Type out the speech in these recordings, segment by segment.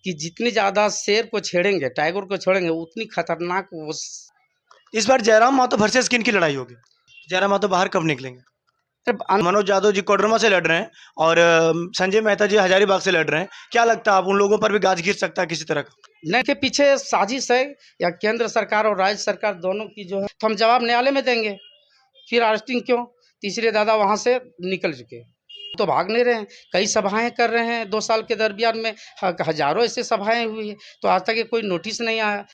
कि जितनी ज़्यादा शेर को छेड़ेंगे, टाइगर को छोड़ेंगे, उतनी खतरनाक वो। इस बार जयराम महतो वर्सेस किन की लड़ाई होगी? जयराम महतो बाहर कब निकलेंगे? मनोज यादव जी कोडरमा से लड़ रहे हैं और संजय मेहता जी हजारीबाग से लड़ रहे हैं। क्या लगता है आप उन लोगों पर भी गाज गिर सकता है किसी तरह का? न के पीछे साजिश है या केंद्र सरकार और राज्य सरकार दोनों की जो है, तो हम जवाब न्यायालय में देंगे। फिर अरेस्टिंग क्यों? तीसरे दादा वहाँ से निकल चुके, तो भाग नहीं रहे हैं। कई सभाएं कर रहे हैं 2 साल के दरमियान में, हजारों ऐसे सभाएं हुई है, तो आज तक ये कोई नोटिस नहीं आया।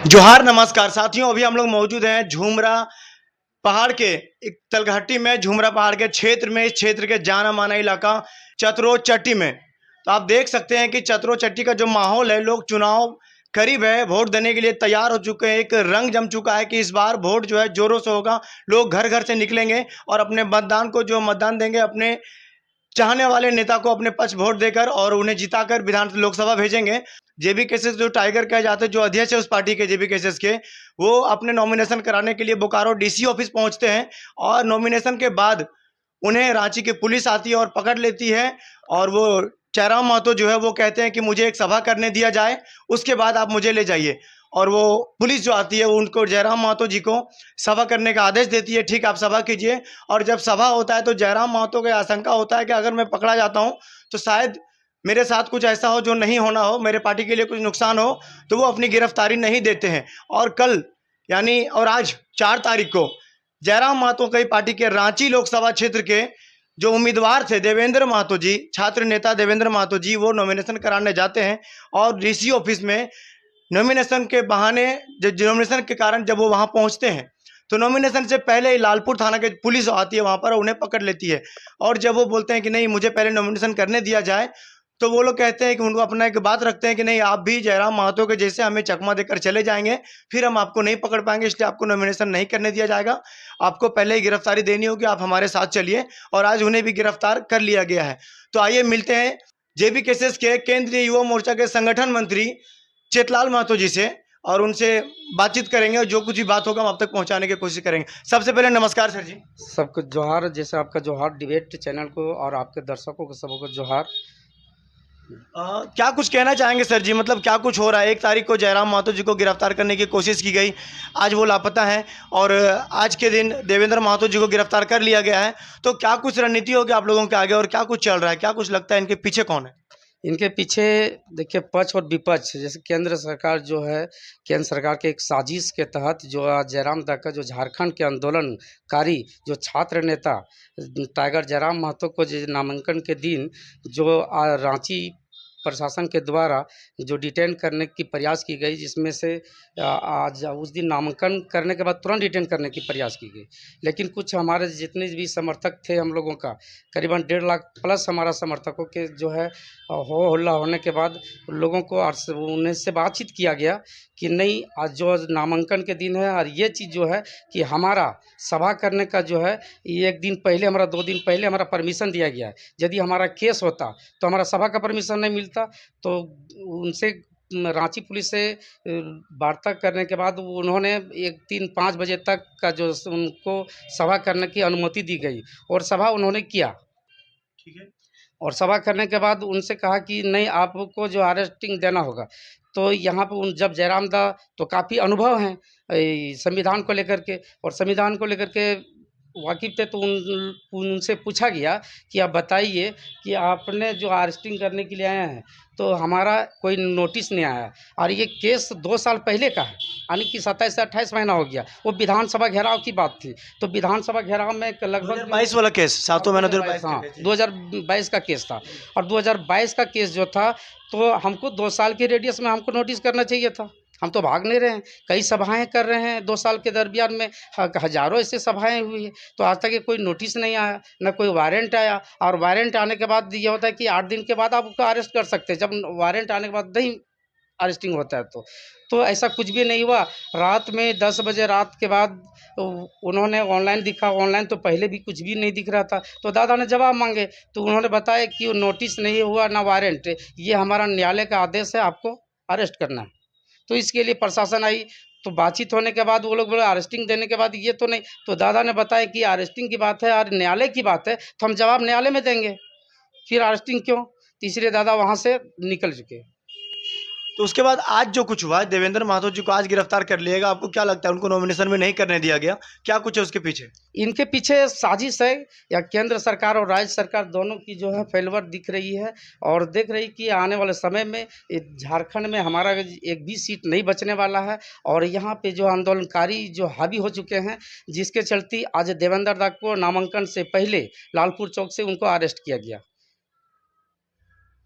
जोहार, नमस्कार साथियों। अभी हम लोग मौजूद हैं झुमरा पहाड़ के एक तलघट्टी में, झुमरा पहाड़ के क्षेत्र में, इस क्षेत्र के जाना माना इलाका चतरो चट्टी में। तो आप देख सकते हैं कि चतरो चट्टी का जो माहौल है, लोग चुनाव करीब है, वोट देने के लिए तैयार हो चुके हैं। एक रंग जम चुका है कि इस बार वोट जो है जोरों से होगा। लोग घर घर से निकलेंगे और अपने मतदान को जो मतदान देंगे, अपने चाहने वाले नेता को अपने पक्ष वोट देकर और उन्हें जिताकर विधान लोकसभा भेजेंगे। जेबी केसेस जो टाइगर कहे जाते हैं, जो अध्यक्ष है उस पार्टी के जेबी केसेस के, वो अपने नॉमिनेशन कराने के लिए बोकारो डीसी ऑफिस पहुंचते हैं और नॉमिनेशन के बाद उन्हें रांची की पुलिस आती है और पकड़ लेती है। और वो जयराम महतो जो है वो कहते हैं कि मुझे एक सभा करने दिया जाए, उसके बाद आप मुझे ले जाइए। और वो पुलिस जो आती है उनको जयराम महतो जी को सभा करने का आदेश देती है, ठीक आप सभा कीजिए। और जब सभा होता है तो जयराम महतो को आशंका होता है कि अगर मैं पकड़ा जाता हूं तो शायद मेरे साथ कुछ ऐसा हो जो नहीं होना हो, मेरे पार्टी के लिए कुछ नुकसान हो, तो वो अपनी गिरफ्तारी नहीं देते हैं। और कल यानी और आज 4 तारीख को जयराम महतो की पार्टी के रांची लोकसभा क्षेत्र के जो उम्मीदवार थे देवेंद्र महतो जी, छात्र नेता देवेंद्र महतो जी, वो नॉमिनेशन कराने जाते हैं। और डीसी ऑफिस में नॉमिनेशन के बहाने, नॉमिनेशन के कारण जब वो वहां पहुंचते हैं तो नॉमिनेशन से पहले ही लालपुर थाना के पुलिस आती है वहां पर, उन्हें पकड़ लेती है। और जब वो बोलते हैं कि नहीं मुझे पहले नॉमिनेशन करने दिया जाए, तो वो लोग कहते हैं कि उनको अपना एक बात रखते हैं कि नहीं आप भी जयराम महतो के जैसे हमें चकमा देकर चले जाएंगे, फिर हम आपको नहीं पकड़ पाएंगे, इसलिए आपको नॉमिनेशन नहीं करने दिया जाएगा। आपको पहले ही गिरफ्तारी देनी होगी, आप हमारे साथ चलिए। और आज उन्हें भी गिरफ्तार कर लिया गया है। तो आइए मिलते हैं जेबी केसेस के केंद्रीय युवा मोर्चा के संगठन मंत्री चेतलाल महतो जी से और उनसे बातचीत करेंगे और जो कुछ भी बात होगा हम आप तक पहुंचाने की कोशिश करेंगे। सबसे पहले नमस्कार सर जी। सबको जोहार, जैसे आपका जोहार डिबेट चैनल को और आपके दर्शकों को सबको जोहार। क्या कुछ कहना चाहेंगे सर जी? मतलब क्या कुछ हो रहा है? 1 तारीख को जयराम महतो जी को गिरफ्तार करने की कोशिश की गई, आज वो लापता हैं और आज के दिन देवेंद्र महतो जी को गिरफ्तार कर लिया गया है। तो क्या कुछ रणनीति होगी आप लोगों के आगे और क्या कुछ चल रहा है? क्या कुछ लगता है इनके पीछे कौन है? इनके पीछे देखिए पक्ष और विपक्ष, जैसे केंद्र सरकार जो है, केंद्र सरकार के एक साजिश के तहत जो जयराम दा का जो झारखंड के आंदोलनकारी जो छात्र नेता टाइगर जयराम महतो को जो नामांकन के दिन जो रांची प्रशासन के द्वारा जो डिटेन करने की प्रयास की गई, जिसमें से आज उस दिन नामांकन करने के बाद तुरंत डिटेन करने की प्रयास की गई। लेकिन कुछ हमारे जितने भी समर्थक थे हम लोगों का, करीबन 1.5 लाख प्लस हमारा समर्थकों के जो है हो हल्ला होने के बाद लोगों को उन्हें से बातचीत किया गया कि नहीं, आज जो नामांकन के दिन है और ये चीज़ जो है कि हमारा सभा करने का जो है 1 दिन पहले, हमारा 2 दिन पहले हमारा परमिशन दिया गया है। यदि हमारा केस होता तो हमारा सभा का परमिशन नहीं मिलता। तो उनसे रांची पुलिस से वार्ता करने के बाद उन्होंने 1-3-5 बजे तक का जो उनको सभा करने की अनुमति दी गई और सभा उन्होंने किया। ठीक है। और सभा करने के बाद उनसे कहा कि नहीं, आपको जो अरेस्टिंग देना होगा। तो यहाँ पर जब जयराम दा तो काफ़ी अनुभव हैं संविधान को लेकर के, और संविधान को लेकर के वाकिफ़ थे। तो उनसे पूछा गया कि आप बताइए कि आपने जो अरेस्टिंग करने के लिए आए हैं तो हमारा कोई नोटिस नहीं आया, और ये केस 2 साल पहले का है, यानी कि 27 से 28 महीना हो गया। वो विधानसभा घेराव की बात थी। तो विधानसभा घेराव में लगभग 2022 वाला केस, 7 महीना 2022। हाँ, 2022 का केस था। और 2022 का केस जो था, तो हमको 2 साल के रेडियस में हमको नोटिस करना चाहिए था। हम तो भाग नहीं रहे हैं। कई सभाएं कर रहे हैं 2 साल के दरमियान में, हजारों ऐसे सभाएं हुई है, तो आज तक ये कोई नोटिस नहीं आया, न कोई वारंट आया। और वारंट आने के बाद ये होता है कि 8 दिन के बाद आप उसको अरेस्ट कर सकते हैं, जब वारंट आने के बाद नहीं अरेस्टिंग होता है। तो ऐसा कुछ भी नहीं हुआ। रात में 10 बजे रात के बाद उन्होंने ऑनलाइन दिखा, ऑनलाइन तो पहले भी कुछ भी नहीं दिख रहा था। तो दादा ने जवाब मांगे तो उन्होंने बताया कि वो नोटिस नहीं हुआ, ना वारंट, ये हमारा न्यायालय का आदेश है, आपको अरेस्ट करना है। तो इसके लिए प्रशासन आई, तो बातचीत होने के बाद वो लोग बोले अरेस्टिंग देने के बाद ये तो नहीं, तो दादा ने बताया कि अरेस्टिंग की बात है और न्यायालय की बात है, तो हम जवाब न्यायालय में देंगे, फिर अरेस्टिंग क्यों? तो इसलिए दादा वहाँ से निकल चुके। तो उसके बाद आज जो कुछ हुआ है, देवेंद्र महतो जी को आज गिरफ्तार कर लिया गया, आपको क्या लगता है उनको नॉमिनेशन में नहीं करने दिया गया, क्या कुछ है उसके पीछे? इनके पीछे साजिश है, या केंद्र सरकार और राज्य सरकार दोनों की जो है फेल्योर दिख रही है, और देख रही कि आने वाले समय में झारखंड में हमारा एक भी सीट नहीं बचने वाला है, और यहाँ पे जो आंदोलनकारी जो हावी हो चुके हैं, जिसके चलते आज देवेंद्र दा को नामांकन से पहले लालपुर चौक से उनको अरेस्ट किया गया।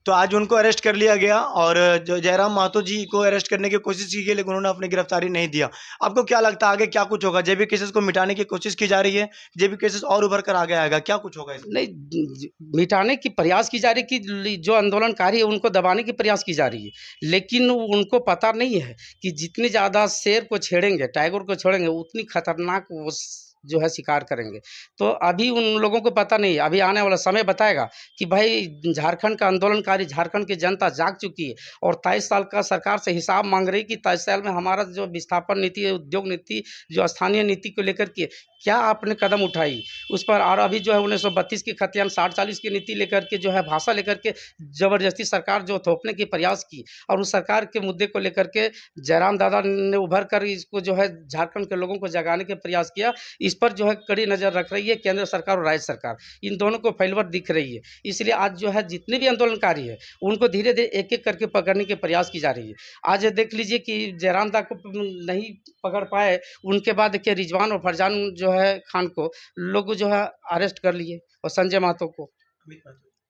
तो आज उनको अरेस्ट कर लिया गया, और जो जयराम महतो जी को अरेस्ट करने की कोशिश की गई, लेकिन उन्होंने अपनी गिरफ्तारी नहीं दिया। आपको क्या लगता है आगे क्या कुछ होगा? जेबी केसेस को मिटाने की कोशिश की जा रही है, जेबी केसेस और उभर कर आगे आएगा, क्या कुछ होगा इसमें? नहीं, मिटाने की प्रयास की जा रही कि जो आंदोलनकारी है उनको दबाने की प्रयास की जा रही है, लेकिन उनको पता नहीं है कि जितनी ज़्यादा शेर को छेड़ेंगे, टाइगर को छोड़ेंगे, उतनी खतरनाक वो जो है शिकार करेंगे। तो अभी उन लोगों को पता नहीं है, अभी आने वाला समय बताएगा कि भाई झारखंड का आंदोलनकारी, झारखंड की जनता जाग चुकी है, और 23 साल का सरकार से हिसाब मांग रही कि 23 साल में हमारा जो विस्थापन नीति है, उद्योग नीति, जो स्थानीय नीति को लेकर के क्या आपने कदम उठाई उस पर। और अभी जो है 1932 की खतियान 60-40 की नीति लेकर के जो है भाषा लेकर के जबरदस्ती सरकार जो थोपने की प्रयास की, और उस सरकार के मुद्दे को लेकर के जयराम दादा ने उभर कर इसको जो है झारखंड के लोगों को जगाने के प्रयास किया। इस पर जो है कड़ी नज़र रख रही है केंद्र सरकार और राज्य सरकार, इन दोनों को फेल्योर दिख रही है। इसलिए आज जो है जितने भी आंदोलनकारी है उनको धीरे धीरे एक एक करके पकड़ने के प्रयास की जा रही है। आज देख लीजिए कि जयराम दा को नहीं पकड़ पाए, उनके बाद देखिए रिजवान और फरजान जो है खान को लोग जो है अरेस्ट कर लिए, और संजय महतो को,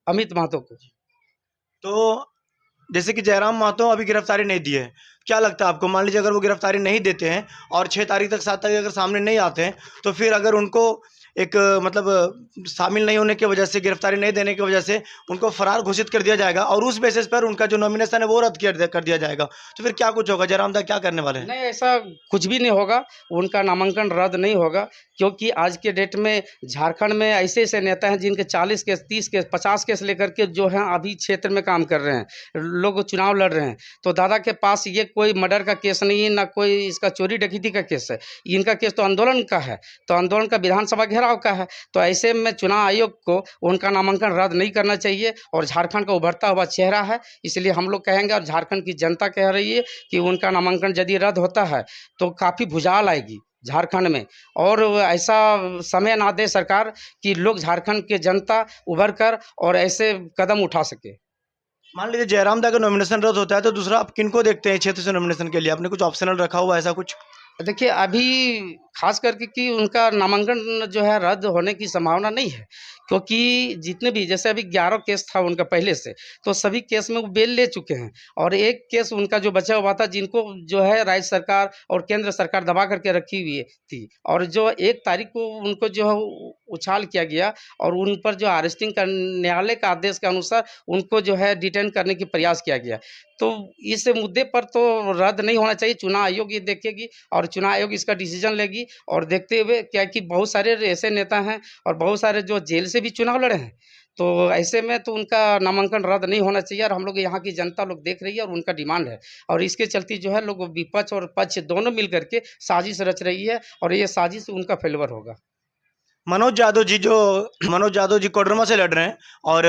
अमित महतो को। तो जैसे कि जयराम महतो अभी गिरफ्तारी नहीं दी है, क्या लगता है आपको? मान लीजिए अगर वो गिरफ्तारी नहीं देते हैं और 6 तारीख तक 7 तारीख अगर सामने नहीं आते हैं, तो फिर अगर उनको एक मतलब शामिल नहीं होने की वजह से, गिरफ्तारी नहीं देने की वजह से उनको फरार घोषित कर दिया जाएगा, और उस बेसिस पर उनका जो नॉमिनेशन है वो रद्द कर दिया जाएगा, तो फिर क्या कुछ होगा? जयराम दा क्या करने वाले हैं? नहीं, ऐसा कुछ भी नहीं होगा, उनका नामांकन रद्द नहीं होगा, क्योंकि आज के डेट में झारखंड में ऐसे ऐसे नेता हैं जिनके 40 केस, 30 केस, 50 केस लेकर के जो हैं अभी क्षेत्र में काम कर रहे हैं, लोग चुनाव लड़ रहे हैं। तो दादा के पास ये कोई मर्डर का केस नहीं है, ना कोई इसका चोरी डकैती का केस है, इनका केस तो आंदोलन का है, तो आंदोलन का विधानसभा घेराव का है। तो ऐसे में चुनाव आयोग को उनका नामांकन रद्द नहीं करना चाहिए, और झारखंड का उभरता हुआ चेहरा है, इसलिए हम लोग कहेंगे और झारखंड की जनता कह रही है कि उनका नामांकन यदि रद्द होता है तो काफ़ी भुजाल आएगी झारखंड में, और ऐसा समय ना दे सरकार कि लोग, झारखंड के जनता उभर कर और ऐसे कदम उठा सके। मान लीजिए जयराम दा का नॉमिनेशन रद्द होता है, तो दूसरा आप किनको देखते हैं क्षेत्र से नॉमिनेशन के लिए? आपने कुछ ऑप्शनल रखा हुआ ऐसा कुछ? देखिए अभी खास करके कि उनका नामांकन जो है रद्द होने की संभावना नहीं है, क्योंकि जितने भी, जैसे अभी 11 केस था उनका पहले से, तो सभी केस में वो बेल ले चुके हैं, और एक केस उनका जो बचा हुआ था, जिनको जो है राज्य सरकार और केंद्र सरकार दबा करके रखी हुई थी, और जो 1 तारीख को उनको जो है उछाल किया गया, और उन पर जो अरेस्टिंग का न्यायालय का आदेश के अनुसार उनको जो है डिटेन करने की प्रयास किया गया। तो इस मुद्दे पर तो रद्द नहीं होना चाहिए, चुनाव आयोग ये देखेगी और चुनाव आयोग इसका डिसीजन लेगी। और देखते हुए क्या कि बहुत सारे ऐसे नेता हैं और बहुत सारे जो जेल से भी चुनाव लड़े हैं, तो ऐसे में तो उनका नामांकन रद्द नहीं होना चाहिए, और हम लोग यहाँ की जनता लोग देख रही है और उनका डिमांड है, और इसके चलते जो है लोग विपक्ष और पक्ष दोनों मिल करके साजिश रच रही है, और ये साजिश उनका फेल्योर होगा। मनोज यादव जी कोडरमा से लड़ रहे हैं, और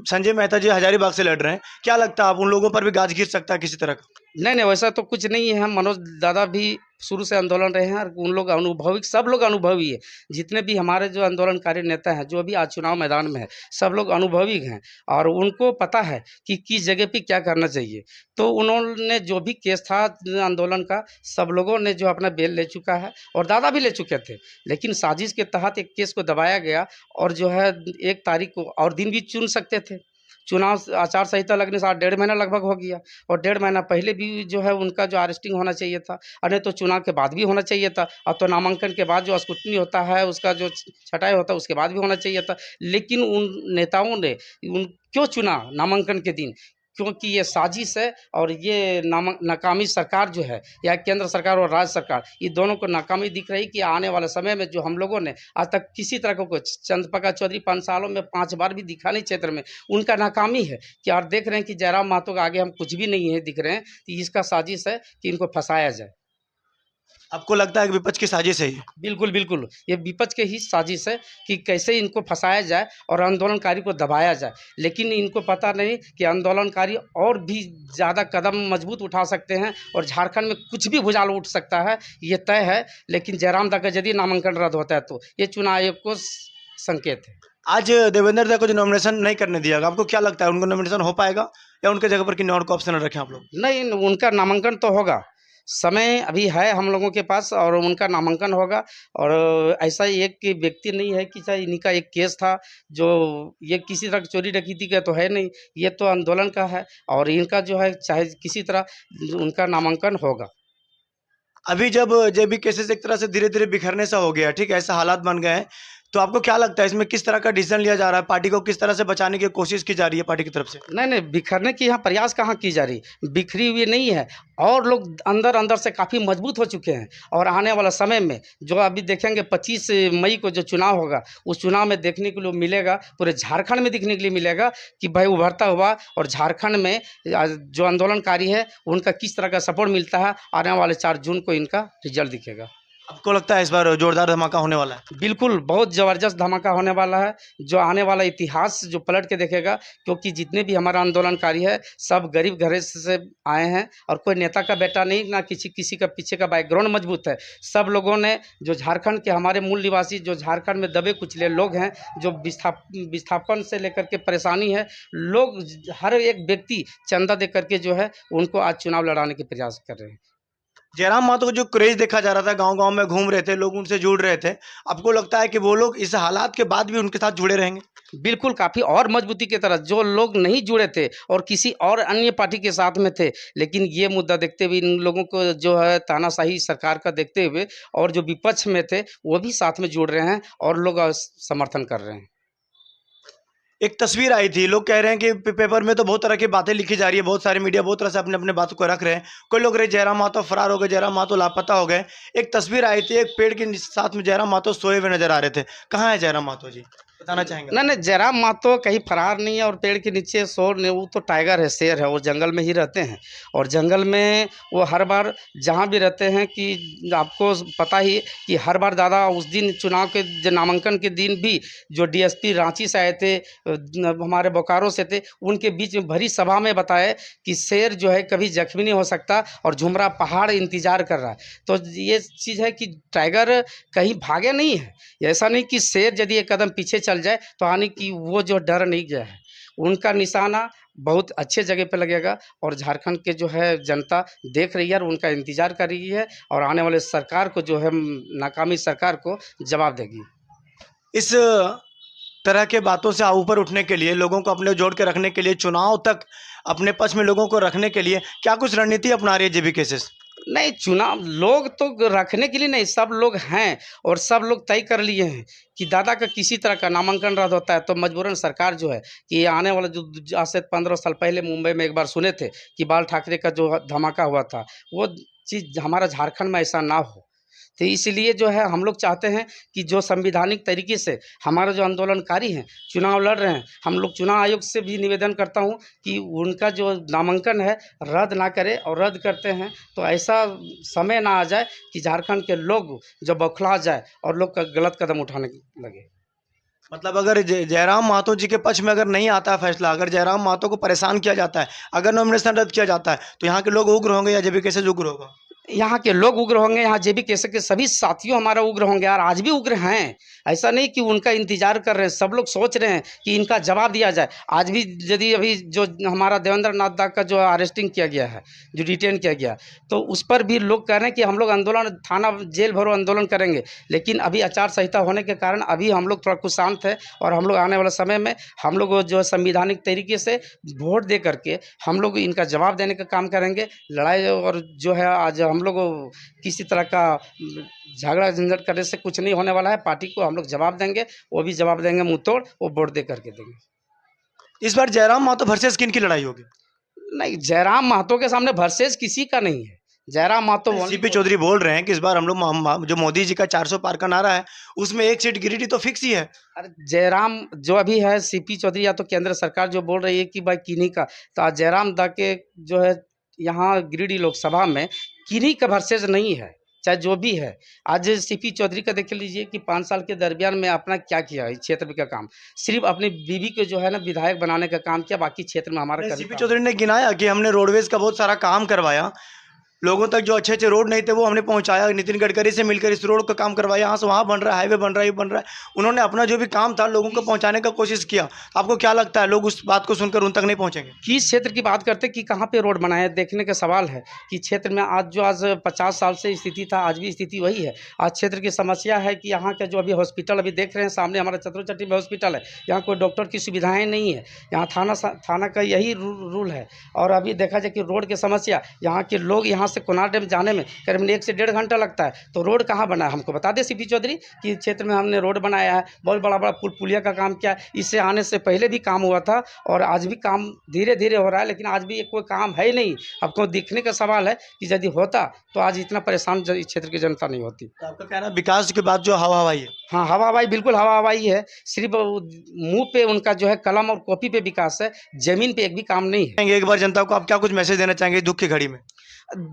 संजय मेहता जी हजारीबाग से लड़ रहे हैं, क्या लगता है आप उन लोगों पर भी गाज गिर सकता है किसी तरह का? नहीं, वैसा तो कुछ नहीं है। मनोज दादा भी शुरू से आंदोलन रहे हैं, और उन लोग अनुभवी, सब लोग अनुभवी है। जितने भी हमारे जो आंदोलनकारी नेता हैं, जो भी आज चुनाव मैदान में है, सब लोग अनुभवी हैं, और उनको पता है कि किस जगह पे क्या करना चाहिए। तो उन्होंने जो भी केस था आंदोलन का, सब लोगों ने जो अपना बेल ले चुका है, और दादा भी ले चुके थे, लेकिन साजिश के तहत एक केस को दबाया गया, और जो है 1 तारीख को और दिन भी चुन सकते थे। चुनाव आचार संहिता लगने से 1.5 महीना लगभग हो गया, और 1.5 महीना पहले भी जो है उनका जो अरेस्टिंग होना चाहिए था, और नहीं तो चुनाव के बाद भी होना चाहिए था। अब तो नामांकन के बाद जो स्क्रूटनी होता है, उसका जो छटाई होता है, उसके बाद भी होना चाहिए था। लेकिन उन नेताओं ने क्यों चुना नामांकन के दिन? क्योंकि ये साजिश है, और ये नाकामी सरकार जो है, या केंद्र सरकार और राज्य सरकार, ये दोनों को नाकामी दिख रही कि आने वाले समय में जो हम लोगों ने आज तक किसी तरह को चंद्रप्रकाश चौधरी 5 सालों में 5 बार भी दिखा नहीं क्षेत्र में, उनका नाकामी है कि और देख रहे हैं कि जयराम महतो के आगे हम कुछ भी नहीं है दिख रहे हैं, तो इसका साजिश है कि इनको फंसाया जाए। आपको लगता है कि विपक्ष की साजिश है ये? बिल्कुल, बिल्कुल। ये विपक्ष के ही साजिश है कि कैसे इनको फँसाया जाए और आंदोलनकारी को दबाया जाए। लेकिन इनको पता नहीं कि आंदोलनकारी और भी ज़्यादा कदम मज़बूत उठा सकते हैं और झारखंड में कुछ भी भुचाल उठ सकता है, ये तय है। लेकिन जयराम दा का यदि नामांकन रद्द होता है तो ये चुनाव आयोग को संकेत है। आज देवेंद्र दा को जो नॉमिनेशन नहीं करने दिया गया, आपको क्या लगता है उनको नॉमिनेशन हो पाएगा या उनके जगह पर किन्हीं और को ऑप्शन रखें आप लोग? नहीं, उनका नामांकन तो होगा। समय अभी है हम लोगों के पास और उनका नामांकन होगा। और ऐसा एक व्यक्ति नहीं है कि चाहे इन्हीं का एक केस था, जो ये किसी तरह की चोरी डकैती का तो है नहीं, ये तो आंदोलन का है और इनका जो है चाहे किसी तरह उनका नामांकन होगा। अभी जब जेबी केसेस एक तरह से धीरे-धीरे बिखरने सा हो गया है, ठीक है? ऐसा हालात बन गए हैं, तो आपको क्या लगता है इसमें किस तरह का डिसीजन लिया जा रहा है? पार्टी को किस तरह से बचाने की कोशिश की जा रही है पार्टी की तरफ से? नहीं, नहीं, बिखरने की यहाँ प्रयास कहाँ की जा रही, बिखरी हुई नहीं है और लोग अंदर-अंदर से काफ़ी मजबूत हो चुके हैं। और आने वाला समय में जो अभी देखेंगे 25 मई को जो चुनाव होगा, उस चुनाव में देखने के लिए मिलेगा, पूरे झारखंड में देखने के लिए मिलेगा कि भाई उभरता हुआ और झारखंड में जो आंदोलनकारी है, उनका किस तरह का सपोर्ट मिलता है। आने वाले 4 जून को इनका रिजल्ट दिखेगा। आपको लगता है इस बार जोरदार धमाका होने वाला है? बिल्कुल, बहुत ज़बरदस्त धमाका होने वाला है, जो आने वाला इतिहास जो पलट के देखेगा। क्योंकि जितने भी हमारा आंदोलनकारी है, सब गरीब घरे से आए हैं और कोई नेता का बेटा नहीं, ना किसी का पीछे का बैकग्राउंड मजबूत है। सब लोगों ने जो झारखंड के हमारे मूल निवासी, जो झारखंड में दबे कुचले लोग हैं, जो विस्थापन से लेकर के परेशानी है, लोग हर एक व्यक्ति चंदा दे करके जो है, उनको आज चुनाव लड़ाने के प्रयास कर रहे हैं। जयराम महतो को जो क्रेज देखा जा रहा था, गांव-गांव में घूम रहे थे, लोग उनसे जुड़ रहे थे, आपको लगता है कि वो लोग इस हालात के बाद भी उनके साथ जुड़े रहेंगे? बिल्कुल, काफ़ी और मजबूती की तरह जो लोग नहीं जुड़े थे और किसी और अन्य पार्टी के साथ में थे, लेकिन ये मुद्दा देखते हुए इन लोगों को जो है तानाशाही सरकार का देखते हुए और जो विपक्ष में थे, वो भी साथ में जुड़ रहे हैं और लोग समर्थन कर रहे हैं। एक तस्वीर आई थी, लोग कह रहे हैं कि पेपर में तो बहुत तरह की बातें लिखी जा रही है, बहुत सारे मीडिया बहुत तरह से अपने-अपने बातों को रख रहे हैं। कोई लोग रहे जयराम महतो फरार हो गए, जयराम महतो लापता हो गए। एक तस्वीर आई थी, एक पेड़ के साथ में जयराम महतो सोए हुए नजर आ रहे थे। कहाँ है जयराम महतो जी? बताना चाहेंगे? नहीं, नहीं, जयराम महतो कहीं फरार नहीं है और पेड़ के नीचे सो नहीं, वो तो टाइगर है, शेर है, वो जंगल में ही रहते हैं। और जंगल में वो हर बार जहाँ भी रहते हैं कि आपको पता ही कि हर बार दादा उस दिन चुनाव के जो नामांकन के दिन भी जो डीएसपी रांची से आए थे, हमारे बोकारो से थे, उनके बीच में भरी सभा में बताए कि शेर जो है कभी जख्मी नहीं हो सकता और झुमरा पहाड़ इंतजार कर रहा है। तो ये चीज़ है कि टाइगर कहीं भागे नहीं है। ऐसा नहीं कि शेर यदि एक कदम पीछे चल जाए तो यानी कि वो जो डर नहीं गया है, उनका निशाना बहुत अच्छे जगह पे लगेगा और झारखंड के जो है जनता देख रही है और उनका इंतजार कर रही है और आने वाले सरकार को जो है नाकामी सरकार को जवाब देगी। इस तरह के बातों से ऊपर उठने के लिए, लोगों को अपने जोड़ के रखने के लिए, चुनाव तक अपने पक्ष में लोगों को रखने के लिए क्या कुछ रणनीति अपना रही है जेबी केसेस? नहीं, चुनाव लोग तो रखने के लिए नहीं, सब लोग हैं और सब लोग तय कर लिए हैं कि दादा का किसी तरह का नामांकन रद्द होता है तो मजबूरन सरकार जो है कि आने वाला जो आज से 15 साल पहले मुंबई में एक बार सुने थे कि बाल ठाकरे का जो धमाका हुआ था, वो चीज़ हमारा झारखंड में ऐसा ना हो। तो इसलिए जो है हम लोग चाहते हैं कि जो संविधानिक तरीके से हमारे जो आंदोलनकारी हैं चुनाव लड़ रहे हैं, हम लोग चुनाव आयोग से भी निवेदन करता हूं कि उनका जो नामांकन है रद्द ना करे और रद्द करते हैं तो ऐसा समय ना आ जाए कि झारखंड के लोग जो बौखला जाए और लोग का गलत कदम उठाने लगे। मतलब अगर जयराम महतो जी के पक्ष में अगर नहीं आता है फैसला, अगर जयराम महतो को परेशान किया जाता है, अगर नॉमिनेशन रद्द किया जाता है, तो यहाँ के लोग उग्र होंगे या जेबी केसेस उग्र होगा? यहाँ के लोग उग्र होंगे, यहाँ जेबी केसरी के सभी साथियों हमारा उग्र होंगे और आज भी उग्र हैं। ऐसा नहीं कि उनका इंतजार कर रहे हैं, सब लोग सोच रहे हैं कि इनका जवाब दिया जाए। आज भी यदि अभी जो हमारा देवेंद्र नाथ दा का जो अरेस्टिंग किया गया है, जो डिटेन किया गया, तो उस पर भी लोग कह रहे हैं कि हम लोग आंदोलन थाना जेल भरो आंदोलन करेंगे। लेकिन अभी आचार संहिता होने के कारण अभी हम लोग थोड़ा कुछ शांत है और हम लोग आने वाले समय में हम लोग जो संविधानिक तरीके से वोट दे करके हम लोग इनका जवाब देने का काम करेंगे। लड़ाई और जो है आज हम लोग किसी तरह का झगड़ा झंझट करने से कुछ नहीं होने वाला है। पार्टी को हम लोग जवाब देंगे, वो भी जवाब देंगे मुंह तोड़, वो वोट दे करके देंगे। इस बार जयराम महतो वर्सेस किन की लड़ाई होगी? नहीं, जयराम महतो के सामने वर्सेस किसी का नहीं है। जयराम महतो सीपी चौधरी बोल रहे हैं कि इस बार हम लोग जो मोदी जी का 400 पार का नारा है उसमें एक सीट गिरिडीह तो फिक्स ही है। अरे जयराम जो अभी है सीपी चौधरी या तो केंद्र सरकार जो बोल रही है कि भाई किन्हीं का, तो आज जयराम दा के जो है यहाँ गिरिडीह लोकसभा में किन्हीं का वर्सेस नहीं है, चाहे जो भी है। आज सीपी चौधरी का देख लीजिए कि 5 साल के दरमियान में अपना क्या किया इस क्षेत्र में का काम, सिर्फ अपनी बीवी को जो है ना विधायक बनाने का काम किया, बाकी क्षेत्र में हमारा कभी सीपी काम चौधरी ने गिनाया कि हमने रोडवेज का बहुत सारा काम करवाया, लोगों तक जो अच्छे अच्छे रोड नहीं थे वो हमने पहुंचाया, नितिन गडकरी से मिलकर इस रोड का काम करवाया, यहाँ से वहाँ बन रहा है, हाईवे बन रहा है, ये बन रहा है। उन्होंने अपना जो भी काम था लोगों को पहुंचाने का कोशिश किया। आपको क्या लगता है लोग उस बात को सुनकर उन तक नहीं पहुंचेंगे? किस क्षेत्र की बात करते कि कहाँ पे रोड बना है, देखने का सवाल है कि क्षेत्र में आज 50 साल से स्थिति था, आज भी स्थिति वही है। आज क्षेत्र की समस्या है कि यहाँ का जो अभी हॉस्पिटल अभी देख रहे हैं सामने हमारा चतुरचट्टी में हॉस्पिटल है, यहाँ कोई डॉक्टर की सुविधाएं नहीं है, यहाँ थाना का यही रूल है। और अभी देखा जाए कि रोड की समस्या, यहाँ के लोग यहाँ से कोनार डैम जाने में करीब 1 से 1.5 घंटा लगता है, तो रोड कहाँ बना है हमको बता दे सीपी चौधरी कि क्षेत्र में हमने रोड बनाया है, बहुत बड़ा बड़ा पुलिया का काम किया। इससे आने से पहले भी काम हुआ था और आज भी काम धीरे धीरे हो रहा है, लेकिन आज भी कोई काम है ही नहीं। आपको दिखने का सवाल है कि यदि होता तो आज इतना परेशान इस क्षेत्र की जनता नहीं होती। तो आपका कहना है विकास के बाद जो हवा हवाई है? हाँ, हवा हवाई, बिल्कुल हवा हवाई है। सिर्फ मुंह पे उनका जो है कलम और कॉपी पे विकास है, जमीन पे एक भी काम नहीं है। एक बार जनता को आप क्या कुछ मैसेज देना चाहेंगे दुख की घड़ी में?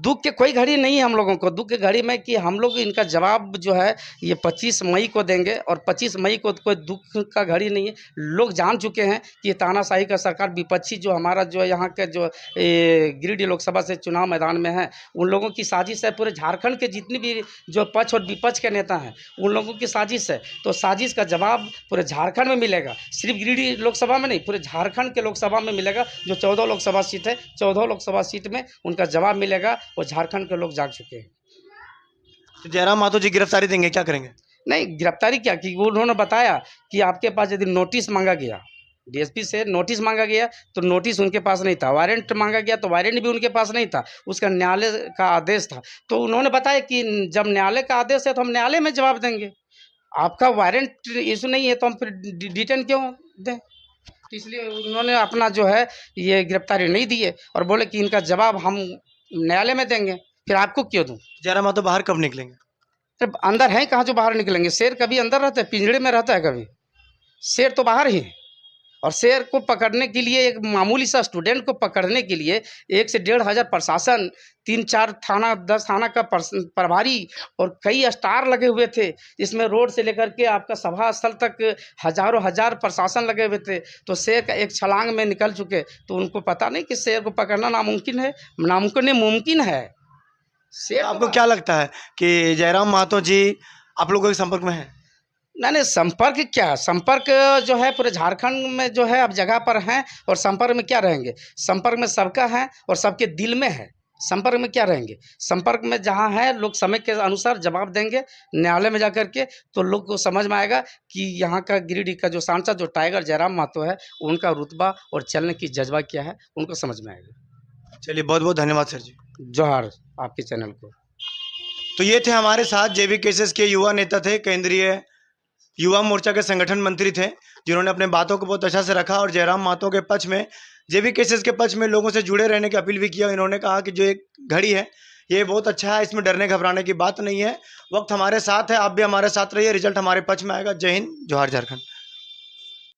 दुख के कोई घड़ी नहीं है हम लोगों को, दुख की घड़ी में कि हम लोग इनका जवाब जो है ये 25 मई को देंगे, और 25 मई को कोई दुख का घड़ी नहीं है। लोग जान चुके हैं कि ये तानाशाही का सरकार, विपक्षी जो हमारा जो यहाँ के जो गिरिडीह लोकसभा से चुनाव मैदान में है, उन लोगों की साजिश है। पूरे झारखंड के जितने भी जो पक्ष और विपक्ष के नेता हैं उन लोगों की साजिश है, तो साजिश का जवाब पूरे झारखंड में मिलेगा, सिर्फ गिरिडीह लोकसभा में नहीं, पूरे झारखंड के लोकसभा में मिलेगा। जो 14 लोकसभा सीट है, 14 लोकसभा सीट में उनका जवाब मिलेगा और झारखंड के लोग जाग चुके हैं। तो जयराम मातो जी गिरफ्तारी देंगे, क्या करेंगे? नहीं, गिरफ्तारी क्या कि उन्होंने बताया कि आपके पास यदि नोटिस मांगा गया, डीएसपी से नोटिस मांगा गया तो नोटिस उनके पास नहीं था, वारंट मांगा गया तो वारंट भी उनके पास नहीं था, उसका न्यायालय का आदेश था। तो उन्होंने बताया कि जब न्यायालय का आदेश है तो हम न्यायालय में जवाब देंगे, आपका वारंट इशू नहीं है तो हम फिर डिटेन क्यों दें। इसलिए उन्होंने अपना जो है ये गिरफ्तारी नहीं दी है और बोले कि इनका जवाब हम न्यायालय में देंगे, फिर आपको क्यों दूं। जयराम मातो बाहर कब निकलेंगे? अरे अंदर है कहाँ जो बाहर निकलेंगे, शेर कभी अंदर रहता है, पिंजड़े में रहता है कभी, शेर तो बाहर ही है। और शेर को पकड़ने के लिए, एक मामूली सा स्टूडेंट को पकड़ने के लिए 1 से 1.5 हज़ार प्रशासन, 3-4 थाना, 10 थाना का प्रभारी और कई स्टार लगे हुए थे, जिसमें रोड से लेकर के आपका सभा स्थल तक हजारों हजार प्रशासन लगे हुए थे। तो शेर का एक छलांग में निकल चुके, तो उनको पता नहीं कि शेर को पकड़ना नामुमकिन है, नामुमकिन नहीं, मुमकिन है। शेर आपको क्या लगता है कि जयराम मातो जी आप लोगों के संपर्क में है? नहीं, संपर्क क्या, संपर्क जो है पूरे झारखंड में जो है अब जगह पर हैं, और संपर्क में क्या रहेंगे, संपर्क में सबका है और सबके दिल में है। संपर्क में क्या रहेंगे, संपर्क में जहाँ है लोग समय के अनुसार जवाब देंगे न्यायालय में जाकर के, तो लोग को समझ में आएगा कि यहाँ का गिरिडीह का जो सांसद जो टाइगर जयराम मातो है उनका रुतबा और चलने की जज्बा क्या है, उनको समझ में आएगा। चलिए, बहुत बहुत धन्यवाद सर जी। जोहार आपके चैनल को। तो ये थे हमारे साथ जेबी केसेस के युवा नेता थे, केंद्रीय युवा मोर्चा के संगठन मंत्री थे, जिन्होंने अपने बातों को बहुत अच्छा से रखा और जयराम मातो के पक्ष में, जेबी केसेस के पक्ष में लोगों से जुड़े रहने की अपील भी किया। इन्होंने कहा कि जो एक घड़ी है ये बहुत अच्छा है, इसमें डरने घबराने की बात नहीं है, वक्त हमारे साथ है, आप भी हमारे साथ रहिए, रिजल्ट हमारे पक्ष में आएगा। जय हिंद, जोहार झारखंड।